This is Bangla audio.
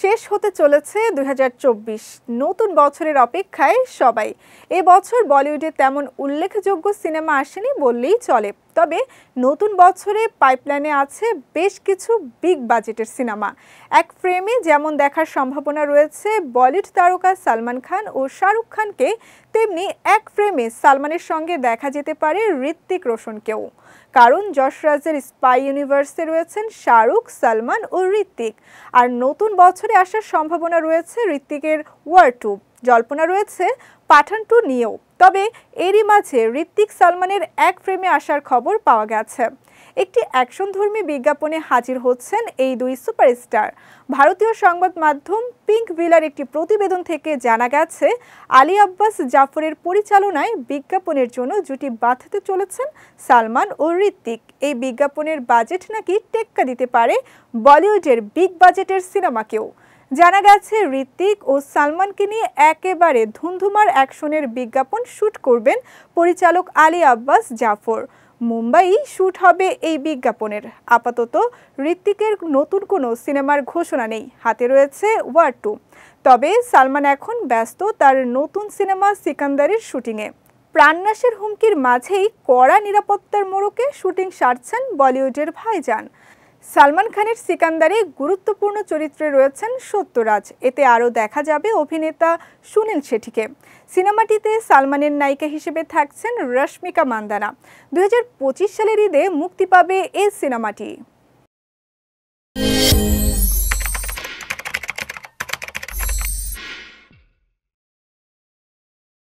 শেষ হতে চলেছে ২০২৪। নতুন বছরের অপেক্ষায় সবাই। এবছর বলিউডে তেমন উল্লেখযোগ্য সিনেমা আসেনি বললেই চলে। তবে নতুন বছরে পাইপলাইনে আছে বেশ কিছু বিগ বাজেটের সিনেমা। এক ফ্রেমে যেমন দেখার সম্ভাবনা রয়েছে বলিউড তারকা সালমান খান ও শাহরুখ খানকে, তেমনি এক ফ্রেমে সালমানের সঙ্গে দেখা যেতে পারে ঋত্বিক রোশনকেও। কারণ যশরাজের স্পাই ইউনিভার্সে রয়েছেন শাহরুখ, সালমান ও ঋত্বিক। আর নতুন বছরে আসার সম্ভাবনা রয়েছে ঋত্বিকের ওয়ার 2, জল্পনা রয়েছে পাঠান 2 নিয়েও। তবে এরই মাঝে ঋত্বিক সালমানের এক ফ্রেমে আসার খবর পাওয়া গেছে। একটি অ্যাকশনধর্মী বিজ্ঞাপনে হাজির হচ্ছেন এই দুই সুপারস্টার। ভারতীয় সংবাদ মাধ্যম পিঙ্ক ভিলার একটি প্রতিবেদন থেকে জানা গেছে, আলী আব্বাস জাফরের পরিচালনায় বিজ্ঞাপনের জন্য জুটি বাঁধতে চলেছেন সালমান ও ঋত্বিক। এই বিজ্ঞাপনের বাজেট নাকি টেক্কা দিতে পারে বলিউডের বিগ বাজেটের সিনেমাকেও। জানা গেছে ঋত্বিক ও সালমানকে নিয়ে একেবারে ধুন্ধুমার অ্যাকশনের বিজ্ঞাপন শ্যুট করবেন পরিচালক আলী আব্বাস জাফর। মুম্বাই শ্যুট হবে এই বিজ্ঞাপনের। আপাতত ঋত্বিকের নতুন কোনো সিনেমার ঘোষণা নেই, হাতে রয়েছে ওয়ার 2। তবে সালমান এখন ব্যস্ত তার নতুন সিনেমা সিকান্দারের শুটিংয়ে। প্রাণনাশের হুমকির মাঝেই কড়া নিরাপত্তার মোড়কে শুটিং সারছেন বলিউডের ভাইজান। সালমান খানের সিকান্দারে গুরুত্বপূর্ণ চরিত্রে রয়েছেন সত্যরাজ। এতে আরও দেখা যাবে অভিনেতা সুনীল শেঠিকে। সিনেমাটিতে সালমানের নায়িকা হিসেবে থাকছেন রশ্মিকা মান্দানা। ২০২৫ সালের ঈদে মুক্তি পাবে এই সিনেমাটি।